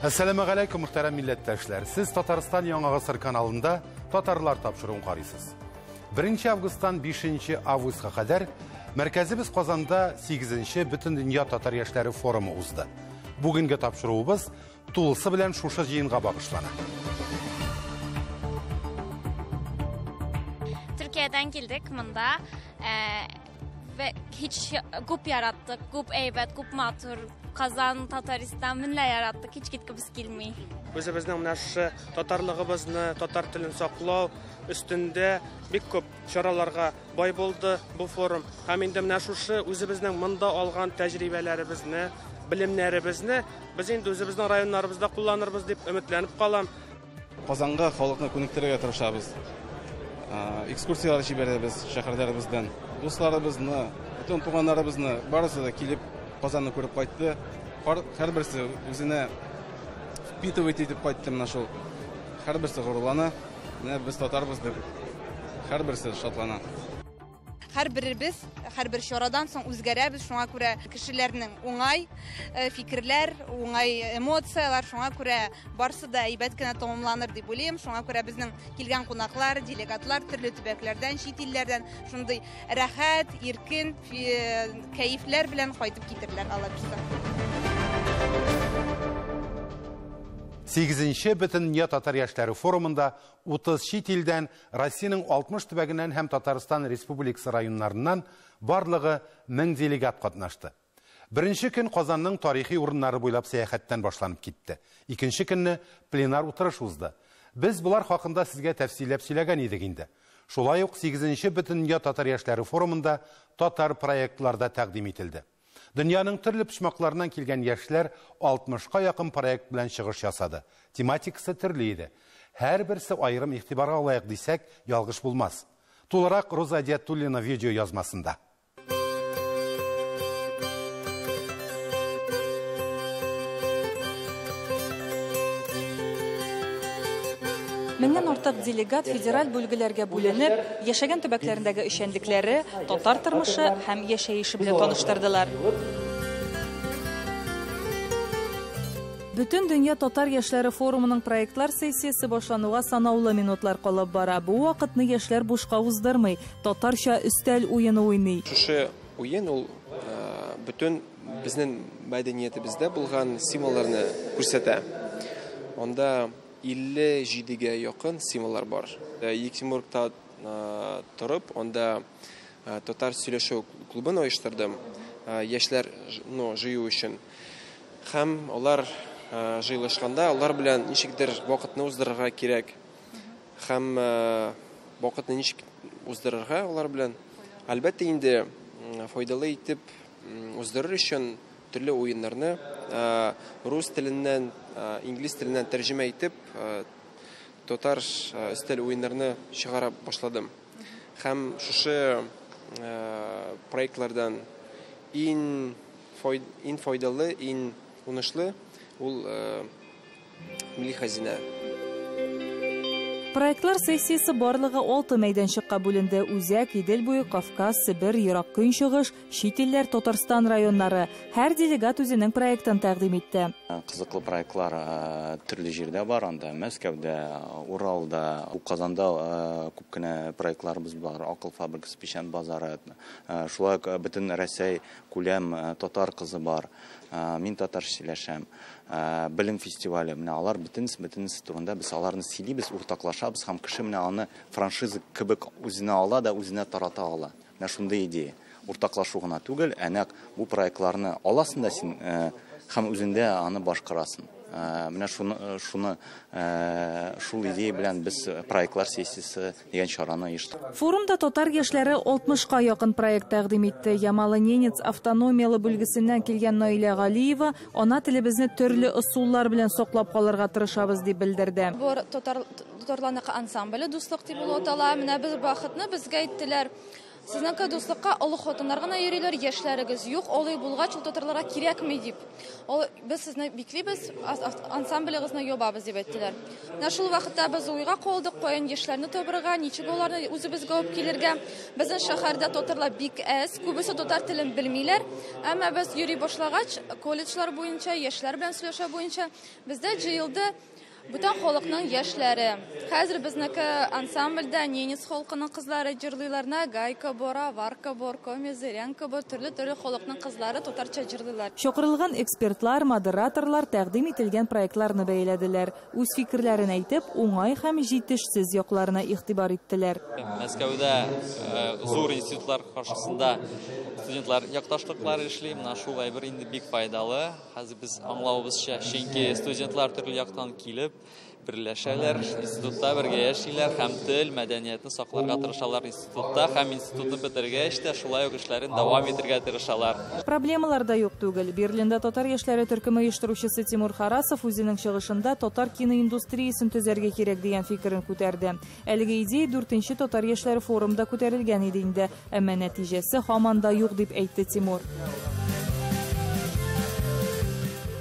Assalamu alaikum muhtaram milletdaşlar. Siz Tataristan Яңа Гасыр каналында татарлар тапшыруын карыйсыз. 1 августтан 5 августка кадәр мәркәзебез Казанда 8-нче Бүтән дөнья татар яшьләре форумы узды. Бүгенге тапшыруыбыз тулысы белән шушы җыенга багышлана. Türkiye'den geldik mında ve hiç grup yarattık, grup eybet, grup matur, Kazan, Tataristan minlə yarattık, hiç gitkimiz gelmeyi. Özümüzün məşə tatarlığımızı, tatar dilini saxlaw üstündə bik köp çaralarga bay boldu bu forum. Həm indi məşə özümüzün mında alğan təcrübələrimizni, bilimlərimizni biz indi özümüzün rayonlarımızda kullanırız dep ümitlənib qalam. Kazanga халыкны күнектерергә тырышабыз. Экскурсиялар җибәрәбез шәһәрләребездән. Дусларыбызны, бүтән туганнарыбызны барысы да килеп Казанны күреп кайтты. Һәрберсе үзенә впитывать итеп кайтты менә шул. Һәрберсе горурлана. Менә без татарбыз дип һәрберсе шатлана. Һәрбер чарадан соң үзгәрәбез, шуңа күрә кешеләрнең уңай фикерләр, уңай эмоциялар, шуңа күрә барсы да әйбәт кенә тамамланыр дип уйлыйм. Шуңа күрә безнең килгән кунаклар, делегатлар төрле төбәкләрдән, чит илләрдән шундый рәхәт, иркен, кәефләр белән кайтып китерләр алар бирсә. 8-нче Бүтән дөнья татар яшьләре форумында 30 чит илдән, Россиянең 60 төбәгеннән һәм Татарстан Республикасы районнарыннан барлыгы 1000 делегат катнашты. Беренче көн Казанның тарихи урыннары буйлап сәяхәттән башланып китте. Икенче көнне пленар утырыш узды. Без булар хакында сезгә тәфсилләп сөйләгән идек инде. Шулай ук 8-нче Бүтән дөнья татар яшьләре форумында татар проектларда тәкъдим ителде. Дөньяның төрле почмакларыннан килгән яшьләр 60-ка якын проект белән чыгыш ясады. Тематикасы төрле иде. Һәрберсе аерым игътибарга лаек дисәк, ялгыш булмас. Тулырак Роза Диятуллина видео язмасында. Меңнән артык делегат федераль бүлгеләргә бүленеп, яшәгән төбәкләрендәге эшчәнлекләре, татар тормышы һәм яшәеше белән таныштырдылар. Бүтән дөнья татар яшьләре форумының проектлар сессиясе башлануга санаулы минутлар калып бара. Бу вакытны яшьләр бушка уздырмый, татарча өстәл уены уйный. Шушы уен ул бүтән безнең мәдәниятебездә булган символларны күрсәтә. Онда 57-гә якын символлар бар. Екатеринбургта торып, онда татар сөйләшү клубын оештырдым. Яшьләр җыю өчен. Һәм алар җыелышканда, алар белән ничектер вакытны уздырырга кирәк. Һәм вакытны ничек уздырырга алар белән әлбәттә инде файдалы итеп уздырыр өчен төрле уеннарны рус теленнән, инглиз теленнән тәрҗемә итеп, татар өстәл уеннарны чыгара башладым. Һәм шушы проектлардан иң файдалы, иң уңышлы ул милли хәзинә. Проектлар сессиясе барлыгы 6 мәйданчыкка бүленде. Үзәк, Идел буе, Кавказ, Сибир, Ерак Көнчыгыш, чит илләр, Татарстан районнары. Һәр делегат үзенең проектын тәкъдим итте. Кызыклы проектлар төрле җирдә бар, анда Мәскәүдә, Уралда, Казанда күп кенә проектларыбыз бар. Акыл фабрикасы, печән базары. Шулай бөтен Россия күләм татар кызы бар. Мин татарча сөйләшәм. Билим фестивале менә алар бөтенесе турында без аларны сөйлибез, уртаклашабыз һәм кеше менә аны франшиза кебек үзенә ала да үзенә тарата ала. Менә шундый идея. Уртаклашу гына түгел, әнәк бу проектларны аласың да син һәм үзендә аны башкарасың. Менә шул идея белән без проектлар сессиясе дигән чараны оештырдык. Форумда татар яшьләре 60-ка якын проект тәкъдим итте. Ямалы-Ненец автономиялы бүлгесеннән килгән Наилә Галиева ана телебезне төрле ысуллар белән саклап калырга тырышабыз дип белдерде. Бу татарларның ансамбле дуслык дип атала. Менә без вакытны безгә әйттеләр. Сезнең дуслыкка олы хатыннар гына йөриләр, яшьләрегез юк, алай булгач ул татарларга кирәкми дип. Без сезне биклибез, ансамблегызны ябабыз дип әйттеләр. Менә шул вакытта без уйга калдык, каян яшьләрне табырга, ничек аларны үзебезгә алып килергә. Безнең шәһәрдә татарлар бик әз, күбесе татар телен белмиләр. Әмма без йөри башлагач, колледжлар буенча, яшьләр белән сөйләшә буенча, бездә җыелды бүтән халыкның яшьләре. Хәзер безнеке ансамбльдә ненец халкының кызлары җырлыйлар, гайка бора, варка бор, комезерянка бор, төрле халыкның кызлары татарча җырлыйлар. Чакырылган экспертлар, модераторлар тәкъдим ителгән проектларны бәяләделәр. Үз фикерләрен әйтеп, уңай һәм җитешсез якларына игътибар иттеләр. Мәскәүдә зур институтлар каршысында студентлар якташлыклары эшли, менә шул әйбер инде бик файдалы. Хәзер без аңлавыбызча, чөнки студентлар төрле яктан килеп берләшәләр, институтта бергә яшиләр, һәм тел, мәдәниятне сакларга тырышалар институтта, һәм институтны бетергәч тә шулай ук эшләрен дәвам итәргә тырышалар. Проблемалар да юк түгел. Берлиндә татар яшьләре төркеме оештыручысы Тимур Харасов үзенең чыгышында татар киноиндустриясын төзәргә кирәк дигән фикерен күтәрде. Әлеге идея 4нче татар яшьләре форумында күтәрелгән иде инде, әмма нәтиҗәсе һаман да юк дип әйтте Тимур.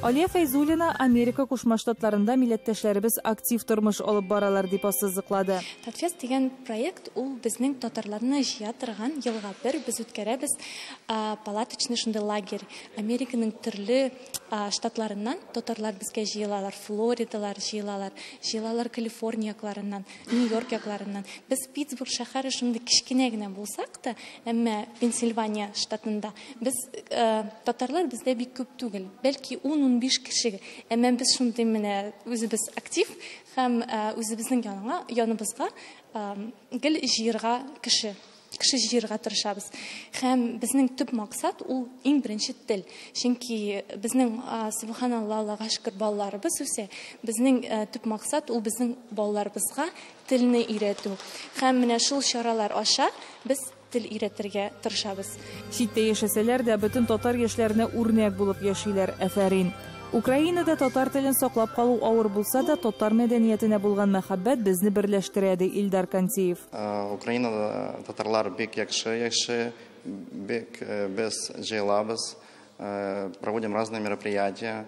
Алия Фәйзуллина Америка Кушма Штатларында милләттәшләребез актив тормыш алып баралар дип ассызыклады. Татфест дигән проект ул безнең татарларны җыя торган елга бер без үткәрәбез палаточный шундый лагерь. Американың төрле штатларыннан татарлар безгә җыелалар, Флоридалар җыелалар, Калифорния якларыннан, Нью-Йорк якларыннан. Без Питтсбург шәһәре шундый кичкенә генә булсак та, әмма Пенсильвания штатында без татарлар бездә бик күп түгел. Бәлки 10-15 кеше. Әмма без шундый менә үзебез актив һәм үзебезнең яныбызга гел җыярга кеше җыярга тырышабыз. Һәм безнең төп максат ул иң беренче тел. Чөнки безнең субханалла, Аллага шөкер балаларыбыз үсә. Безнең төп максат ул безнең балаларыбызга телне өйрәтү. Һәм менә шул чаралар аша без тел өйрәтергә тырышабыз. Читтә яшәсәләр дә бөтен татар яшьләренә үрнәк булып яшиләр. Афәрин. Украинада татар телен саклап калу авыр булса да, татар мәдәниятенә булган мәхәббәт безне берләштерә, ди Илдар Кантиев. Украинада татарлар бик яхшы, бик без җыелабыз, проводим разные мероприятия,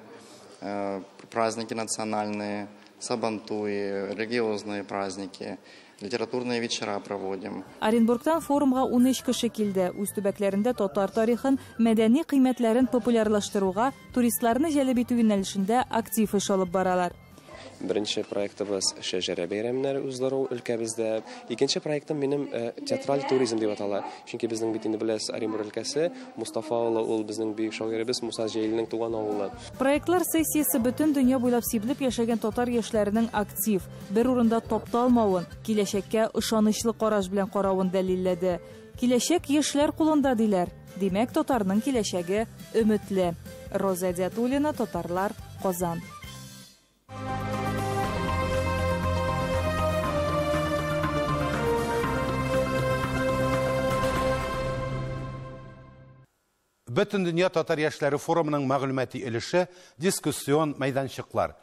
праздники национальные, сабантуи, религиозные праздники. Литературные вечера проводим. Оренбургтан форумга 13 кеше килде. Үз төбәкләрендә татар тарихын, мәдәни кыйммәтләрен популярлаштыруга, туристларны җәлеп итү юнәлешендә актив эш алып баралар. Беренче проектыбыз Шәҗәрә бәйрәмнәре уздыру өлкәбездә. Икенче проектым минем театраль туризм дип атала. Чөнки безнең бит инде беләс Оренбург өлкәсе, Мустафа авылы ул безнең бөек шагыйребез Муса Җәлилнең туган авылы. Проектлар сессиясе бөтен дөнья буйлап сибелеп яшәгән татар яшьләренең актив, бер урында тапталмавын, киләчәккә ышанычлы караш белән каравын дәлилләде. Киләчәк яшьләр кулында диләр. Димәк, татарның киләчәге өметле. Роза Дятулина, Татарлар, Казан. Бөтен дөнья татар яшьләре форумының мәгълүмати өлеше дискуссион мәйданчыклар.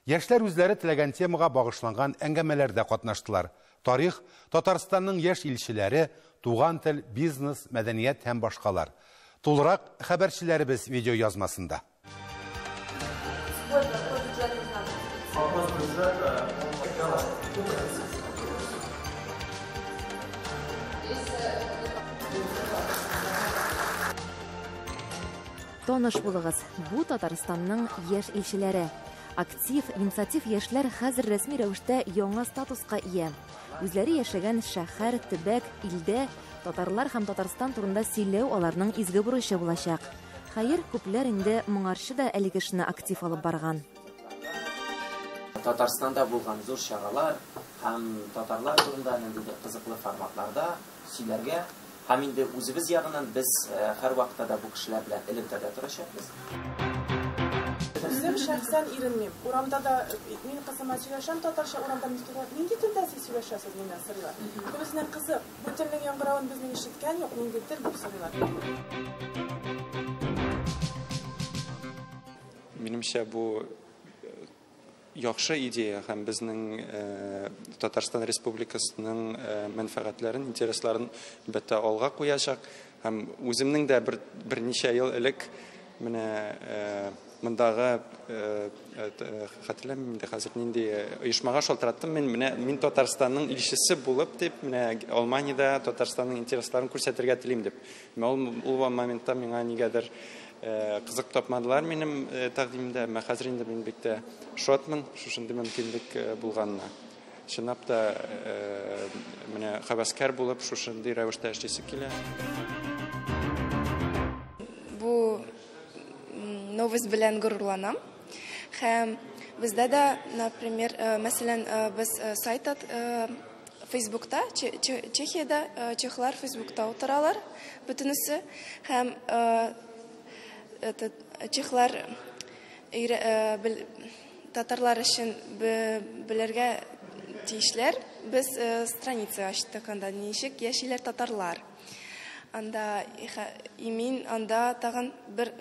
Яшьләр үзләре теләгән темага багышланган әңгәмәләрдә катнаштылар. Тарих, Татарстанның яшь илчеләре, туган тел, бизнес, мәдәният һәм башкалар. Тулырак хәбәрчеләребез видео язмасында. Таныш булыгыз, бу Татарстанның яшь илчеләре. Актив, инициатив яшьләр хәзер рәсми рәвештә яңа статуска ия. Үзләре яшәгән шәһәр, төбәк, илдә татарлар һәм Татарстан турында сөйләү аларның изге бурычы булачак. Хәер, күпләр инде моңарчы да әлеге эшне актив алып барган. Татарстанда булган зур чаралар һәм татарлар турында нинди кызыклы форматларда сөйләргә һәм инде үзебез ягыннан без һәр вакытта да бу кешеләр белән элемтәдә торачакбыз. Үзем шәхсән иренмим. Урамда да мин кызыма сөйләшәм татарча, урамда нинди телдә сөйләшәсез миннән сорыйлар. Күбесенә кызык, бу телнең яңгыравын безнең ишеткән юк, нинди тел дип сорыйлар. Минемчә бу яхшы идея һәм безнең Татарстан Республикасының мәнфәгатьләрен, интересларын бәттә алга куячак. Һәм үземнең дә берничә ел элек менә мондагы хәтерләмим инде хәзер нинди оешмага шалтыраттым. Мин Татарстанның илчесе булып дип, менә Алманиядә Татарстанның интересларын күрсәтергә телим дип. Ул моментта миңа нигәдер кызык тапмадылар минем тәкъдимемдә. Мен хәзер инде мин бик тә шатмын шушындый мөмкинлек булганына. Чынлап та менә хәвәскәр булып шушындый рәвештә эшлисе килә. Бу новость белән горурланам. Һәм бездә дә, например, мәсәлән, без сайт Facebook'ta, Чехиядә чехлар Facebook'ta утыралар, бөтенесе. Һәм чехлар татарлар өчен белергә тиешләр. Без страница ачтык, анда ничек яшиләр татарлар. Анда мин анда тагын бер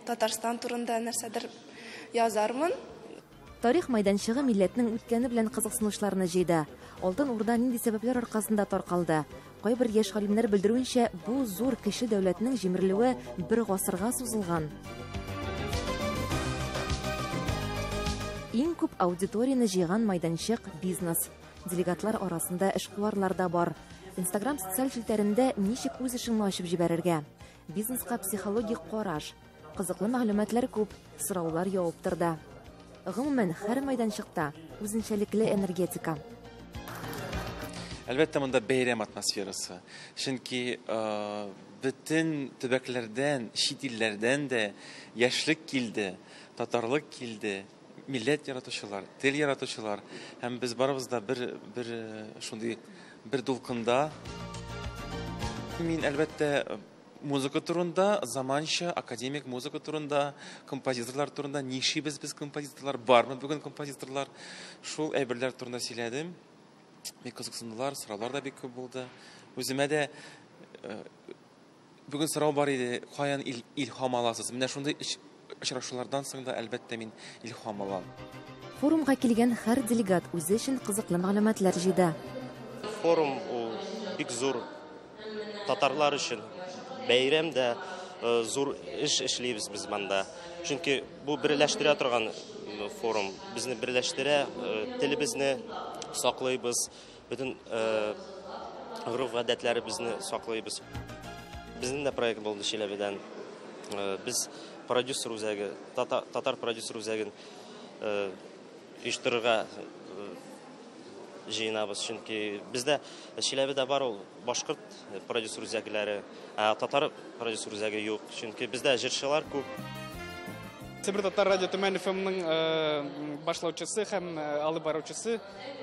Татарстан турында нәрсәдер язармын. Тарих мәйданчыгы милләтнең үткәне белән кызыксынышларны җыйды. Алтын Урда нинди сәбәпләр аркасында таркалды? Кайбер яшь галимнәр белдерүенчә, бу зур кеше дәүләтнең җимерелүе бер гасырга сузылган. Иң күп аудиторияны җыйган мәйданчык бизнес. Делегатлар арасында эшкуарлар да бар. Instagram социаль җилтәрендә ничек үз эшеңне ачып җибәрергә? Бизнеска психологик караш. Кызыклы мәгълүматлар күп, сораулар явып торды. Гомумән, һәр мәйданчыкта үзенчәлекле энергетика. Әлбәттә, монда бәйрәм атмосферасы. Чөнки бөтен төбәкләрдән, чит илләрдән дә яшьлек килде, татарлык килде, милләт яратучылар, тел яратучылар. Һәм без барыбыз да бер шундый бер дулкында. Мин әлбәттә музыка турында, заманча, академик музыка турында, композиторлар турында, нишибез без композиторлар, бармы бүген композиторлар, шул әйберләр турында сөйләдем. Бик кызыксындылар, сораулар да бик күп булды. Үземә дә бүген сорау бар иде, каян илһам аласыз? Менә шундый очрашулардан соң да әлбәттә мин илһам алам. Форумга килгән һәр делегат үзе өчен кызыклы мәгълүматлар җыйды. Форум ул бик зур татарлар өчен бәйрәм дә зур эш эшлибез без монда. Чөнки бу берләштерә торган форум, безне берләштерә, телебезне саклыйбыз, бөтен гореф-гадәтләребезне саклыйбыз. Безнең дә проект булды Чиләбедән. Без продюсер үзәге, татар продюсер үзәген оештырырга җыенабыз, чөнки бездә Чиләбедә бар ул башкорт продюсер үзәкләре, татар продюсер үзәге юк, чөнки бездә җырчылар күп. Себер татар радио Төмән ФМның башлаучысы һәм алып баручысы,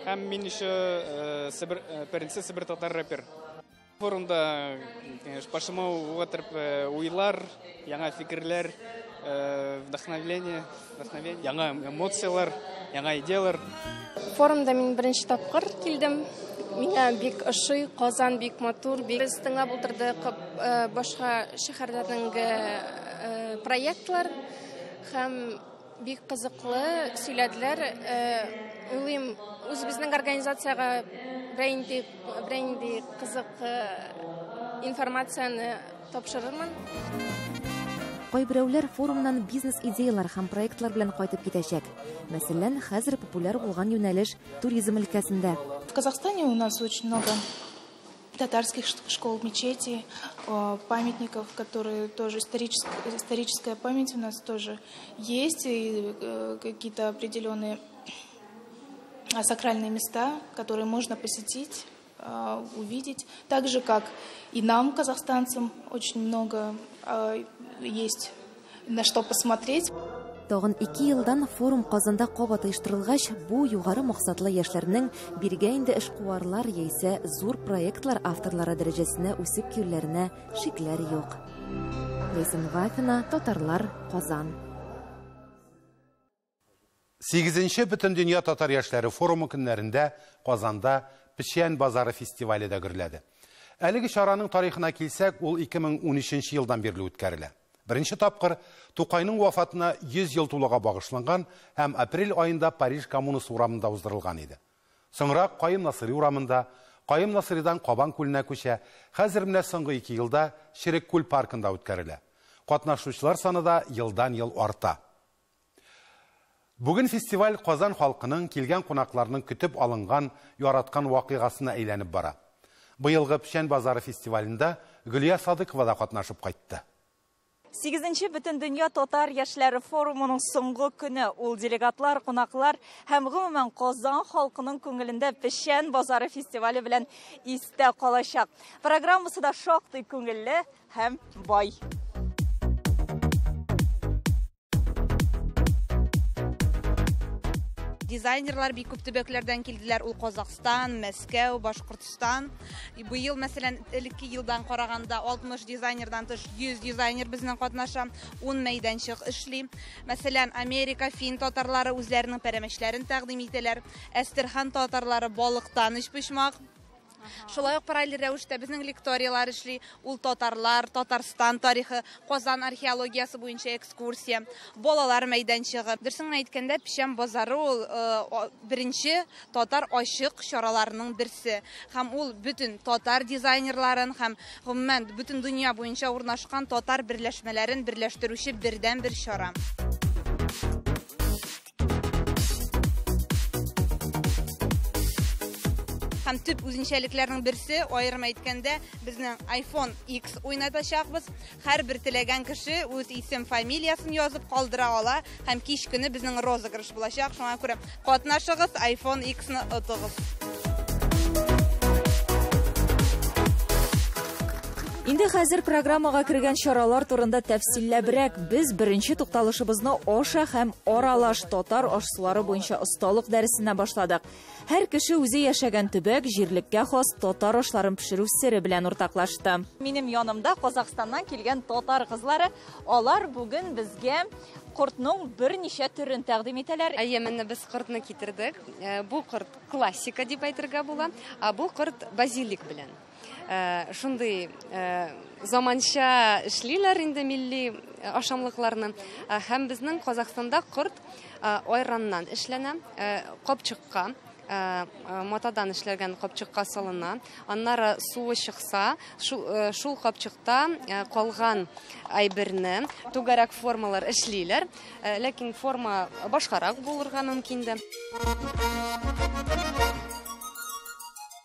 һәм мин еще Себер татар рэпер. Форумда башыма уятып уйлар, яңа фикерләр, вдохновение, яңа эмоциялар, яңа идеялар. Форумда мин беренче тапкыр килдем. Миңа бик ошый, Казан бик матур, бик тыңлап утырдык башка шәһәрләрнең проектлар һәм бик кызыклы сөйләделәр. Уйлыйм, үзебезнең организациягә бренди кызык информацияны тапшырырмын. Кайберәүләр форумнан бизнес идеялар һәм проектлар белән кайтып китәчәк. Мәсәлән, хәзер популяр булган юнәлеш туризм өлкәсендә. В Казахстане у нас очень много татарских школ, мечетей, памятников, которые тоже историческая память у нас тоже есть, и какие-то определенные сакральные места, которые можно посетить, увидеть. Так же, как и нам, казахстанцам, очень много есть на что посмотреть. Тагын 2 елдан форум Казанда кабат оештырылгач, бу югары максатлы яшьләрнең биргә инде эшкуарлар яисә зур проектлар авторлары дәрәҗәсенә үсеп килүләренә шикләр юк. Лейсен Вафина, Татарлар, Казан. 8-нче Бөтен дөнья татар яшьләре форумы көннәрендә Казанда Печән базары фестивале дә гөрләде. Әлеге чараның тарихына килсәк, ул 2013 елдан бирле үткәрелә. Бірінші тапқыр Тукайның вафатына 100 ел тулыға бағышланған һәм апрель айында Париж коммунасы урамында уздырылған еді. Соңырақ Қайым Насыри урамында, Қайым Насыридан Қабан көліне көшә, хәзер менә соңғы 2 елда Шерек көл паркында үткәрелә. Катнашучылар саны да елдан-ел арта. Бүген фестиваль Казан халкының килгән кунакларның көтеп алынган, яраткан вакыйгасына әйләнеп бара. Быелгы Печән базары фестивалендә Гөлия Садыкова да катнашып кайтты. 8-нче Бөтен дөнья татар яшьләре форумының соңгы көне ул делегатлар, кунаклар һәм гомумән Казан халкының күңелендә Печән базары фестивале белән истә калачак. Программасы да шактый күңелле һәм бай. Дизайнерлар бик күп төбәкләрдән килделәр. Ул Казакстан, Мәскәү, Башкортстан. Быел, мәсәлән, элекке елдан караганда 60 дизайнердан тыш 100 дизайнер безнең катнаша, 10 мәйданчык эшли. Мәсәлән, Америка, фин татарлары үзләренең пәрәмәчләрен тәкъдим итәләр. Әстерхан татарлары балыктан ич пешмак. Шулай ук параллель рәвештә безнең лекториялар эшли. Ул татарлар, Татарстан тарихы, Казан археологиясы буенча экскурсия, балалар мәйданчыгы. Дөресен әйткәндә, Печән базары ул беренче татар ачык чараларының берсе. Һәм ул бөтен татар дизайнерларын һәм гомумән бөтен дөнья буенча урнашкан татар берләшмәләрен берләштерүче бердән-бер чара. Һәм төп үзенчәлекләрнең берсе, аерым әйткәндә, безнең iPhone X уйнатачакбыз. Һәрбер теләгән кеше үз исем, фамилиясын язып калдыра ала һәм кич көне безнең розыгрыш булачак. Шуңа күрә катнашыгыз, iPhone X-ны отыгыз. Инде хәзер программага кергән чаралар турында тәфсилләбрәк без беренче тукталышыбызны аша һәм аралаш татар ашсылары буенча осталык дәресенә башладык. Һәр кеше үзе яшәгән төбәк, җирлеккә хас татар ашларын пешерү сере белән уртаклашты. Минем янымда Казакстаннан килгән татар кызлары, алар бүген безгә кортның берничә төрен тәкъдим итәләр. Менә без кортны китердек. Бу корт классика дип әйтергә була, бу корт базилик белән. Шундый заманча эшлиләр инде милли ашамлыкларны. Һәм безнең Казакстанда корт айраннан эшләнә, капчыкка, матадан эшләгән капчыкка салына. Аннары суы чыкса, шул капчыкта калган әйберне түгәрәк формалар эшлиләр, ләкин форма башкарак булырга мөмкин дә.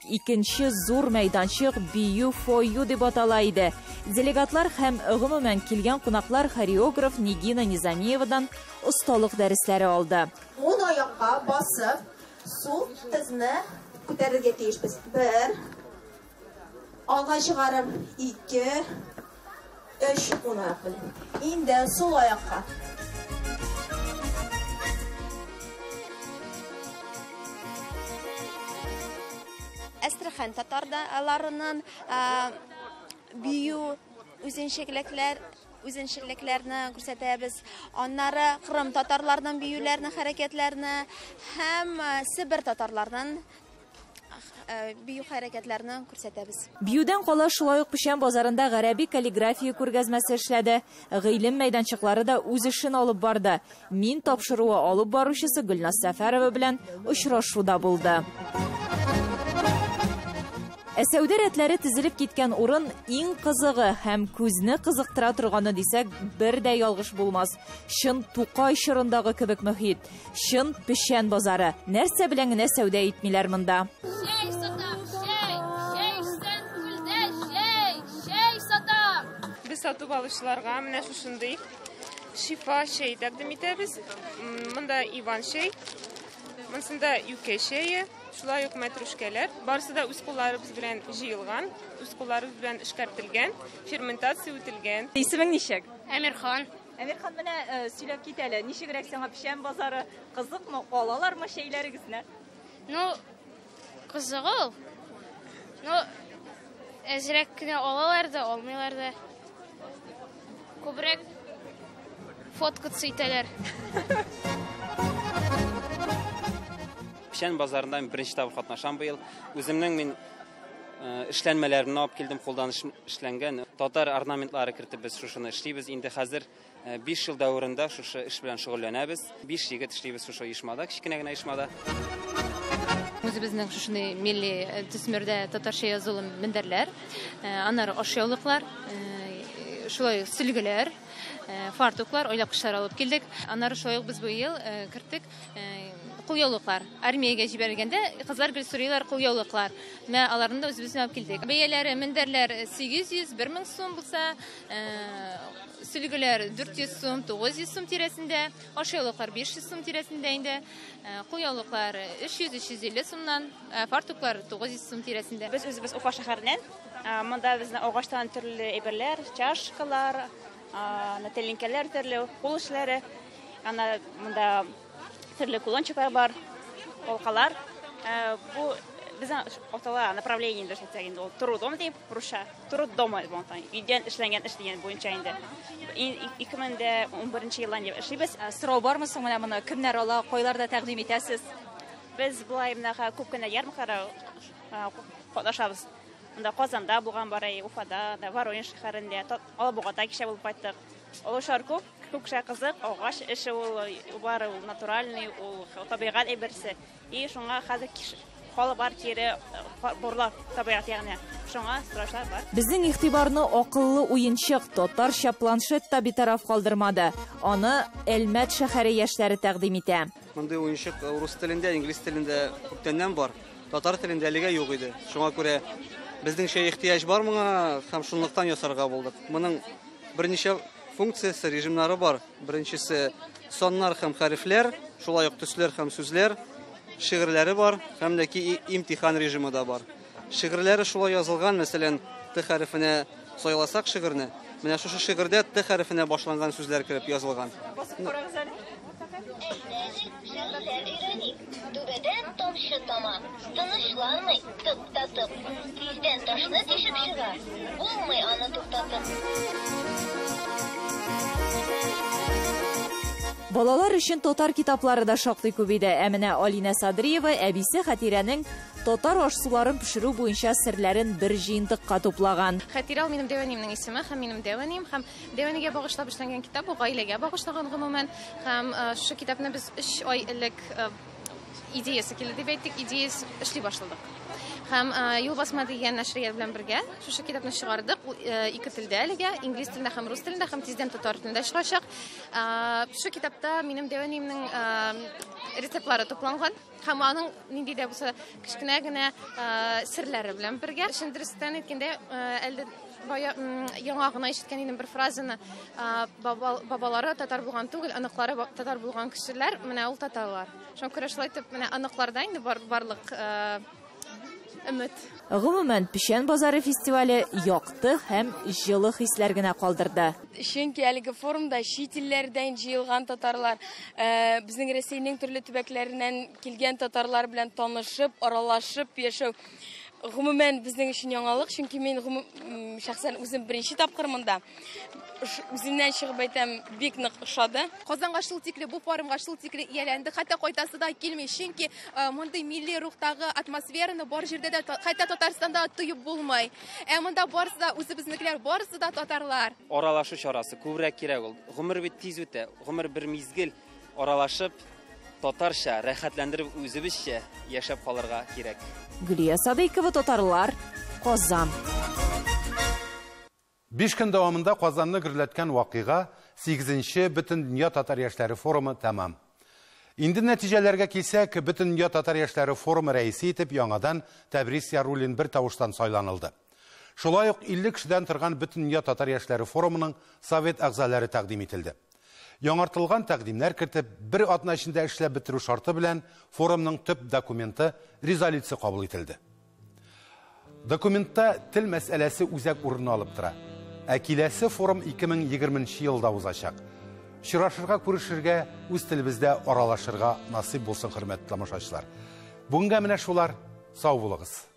Икенче зур мәйданчык бию фою дип атала иде. Делегатлар һәм гомумән килгән кунаклар хореограф Нигина Низамиевадан осталык дәресләре алды. Ун аякка басып, сул тезне күтәрергә тиешбез. 1 алга чыгарып, 2 3 аяк белән. Инде сул аякка. Әстерхан татарларының бию үзенчәлекләрне күрсәтәбез. Аннары Кырым татарларының биюләрне, хәрәкәтләрне һәм Сибир татарларының бию хәрәкәтләрне күрсәтәбез. Биюдән кала шулай ук Печән базарында гарәби каллиграфия күргәзмәсе эшләде. Гыйлем мәйданчыклары да үз эшен алып барды. Мин тапшыруы алып баручысы Гөлназ Сәфәрова белән очрашуда булды. Сәүдә рәтләре тезелеп киткән урын иң кызыгы һәм күзне кызыктыра торганы дисәк, бер дә ялгыш булмас. Чын Тукай чорындагы кебек мөхит, чын Печән базары. Нәрсә белән генә сәүдә итмиләр монда. Без сатып алучыларга менә шушындый шифа чәй тәкъдим итәбез. Монда Иван чәй, монсында юкә чәе. Шулай ук мәтрүшкәләр. Барысы да үз кулларыбыз белән җыелган, үз кулларыбыз белән эшкәртелгән, ферментация үтелгән. Исемең ничек? Әмирхан. Әмирхан, менә сөйләп кит әле. Ничегрәк сиңа Печән базары кызыкмы? Алалармы шәйләрегезне? Кызык ул. Әзрәк кенә алалар да, алмыйлар да. Күбрәк фоткасы итәләр. Печән базарында беренче тапкыр катнашам быел. Үземнең мин эшләнмәләр менә алып килдем, қолдан эшләнгән. Татар орнаментлары кертеп без шушыны эшлибез. Инде хәзер 5 ел дәврында шушы эш белән шөгыльләнәбез. 5 егет эшлибез шушы оешмада, кичкенә генә оешмада. Үзебезнең шушыны милли төсмердә татарча язылым мендәрләр, аннары ашъяулыклар, шулай сөлгеләр, фартуклар, ойлап кышлар алып килдек. Аннары шулай без бу ел кертик кулъяулыклар. Армиягә җибәргәндә кызлар гел сорыйлар кулъяулыклар. Менә аларны да үзебез алып килдек. Бәяләре мендәрләр 800, 1000 сум булса, сөлгеләр 400 сум, 900 сум тирәсендә, ашъяулыклар 500 сум тирәсендә инде, кулъяулыклар 300-350 сумнан, фартуклар 900 сум тирәсендә. Без үзебез Уфа шәһәреннән, монда безнең агачтан төрле әйберләр, чашкалар, нәтәлинкәләр төрле, кул эшләре, ана монда төрле кулончыклар бар, колкалар. Бу безнең атала направление дәшәтә инде, ул трудом дип, руша, труддом булган. Идән эшләнгән эш дигән буенча инде. 2011 елдан эшлибез. Сорау бармы соң менә моны кемнәр ала, кайларда тәкъдим итәсез? Без булай менә күп кенә ярмаркалар катнашабыз. Монда Казанда булган бар, Уфада, Воронеж шәһәрендә, Алабугада кичә булып кайттык. Ул шар күп кешегә кызык, агач эше ул бар, ул натуральный, ул табигать әйберсе. И шуңа хәзер халы бар тире бурлар табигать ягъни. Шуңа сорашлар бар. Безнең игътибарны акыллы уенчык татарча планшет та битараф калдырмады. Аны Әлмәт шәһәре яшьләре тәкъдим итә. Мондый уенчык рус телендә, инглиз телендә күптәннән бар. Татар телендә әлегә юк иде. Шуңа күрә безнеңчә ихтияҗ бар моңа һәм шунлыктан ясарга булдык. Моның берничә функциясе, режимнары бар. Беренчесе саннар һәм хәрефләр, шулай ук төсләр һәм сүзләр, шигырьләре бар, һәм дә ки имтихан режимы да бар. Шигырьләре шулай язылган, мәсәлән, Т хәрефенә сайласак шигырьне, менә шушы шигырьдә Т хәрефенә башланган сүзләр кирип язылган. Түбәдән тамчы тама, тынычланмый, туктатып, тиздән ташны тишеп чыга, булмый аны туктатып. Балалар өчен татар китаплары да шактый күп иде. Менә Алина Садриева әбисе Хатирәнең татар аш-суларын пешерү буенча серләрен бер җыентыкка туплаган. Хатира минем дәванимнең исеме, һәм минем дәваним, һәм дәванигә багышлап эшләнгән китап, бу гаиләгә багышлаган гомумән, һәм шу китапны без 3 ай элек идеясы килде дип әйттек, идеясы эшли башладык. Һәм юл басма дигән нәшрият белән бергә шушы китапны чыгардык. Ике телдә әлегә, инглиз телендә һәм рус телендә, һәм тиздән татар телендә чыгачак. Шу китапта минем дәванимнең рецептлары тупланган. Һәм аның нинди дә булса кичкенә генә серләре белән бергә. Шин дөрестән әйткәндә, әле бая яңа гына ишеткән идем бер фразаны, бабалары татар булган түгел, аныклары татар булган кешеләр, менә ул татарлар. Шуңа күрә шулай итеп, менә аныкларда инде барлык өмет. Гомумән, Печән базары фестивале якты һәм җылы хисләр генә калдырды. Чөнки әлеге форумда чит илләрдән җыелган татарлар, безнең Россиянең төрле төбәкләреннән килгән татарлар белән танышып, аралашып яшәү гомумән безнең өчен яңалык, чөнки мин шәхсән үзем беренче тапкыр монда. Үземнән чыгып әйтәм, бик нык ошады. Казанга шул тикле, бу форумга шул тикле ияләнде, хәтта кайтасы да килми, чөнки мондый милли рухтагы атмосфераны бар җирдә дә, хәтта Татарстанда тоеп булмый. Монда барысы да үзебезнекеләр, барысы да татарлар. Аралашу чарасы күбрәк кирәк ул. Гомер бит тиз үтә. Гомер бер мизгел аралашып, татарча рәхәтләндереп үзебезчә яшәп калырга кирәк. Гөлия Садыйкова, татарлар, Казан. 5 көн дәвамында Казанны гөрләткән вакыйга 8-нче Бөтен дөнья татар яшьләре форумы тәмам. Инде нәтиҗәләргә килсәк, Бөтен дөнья татар яшьләре форумы рәисе итеп яңадан Тәбрис Яруллин бер тавыштан сайланылды. Шулай ук 50 кешедән торган Бөтен дөнья татар яшьләре форумының совет әгъзалары тәкъдим ителде. Яңартылган тәкъдимнәр кертеп, бер атна эчендә эшләп бетерү шарты белән форумның төп документы резолюция кабул ителде. Документта тел мәсьәләсе үзәк урын алып тора. Киләсе форум 2020 елда узачак. Очрашырга, күрешергә, үз телебездә аралашырга насыйп булсын, хөрмәтле тамашачылар. Бүгенгә менә шулар. Сау булыгыз.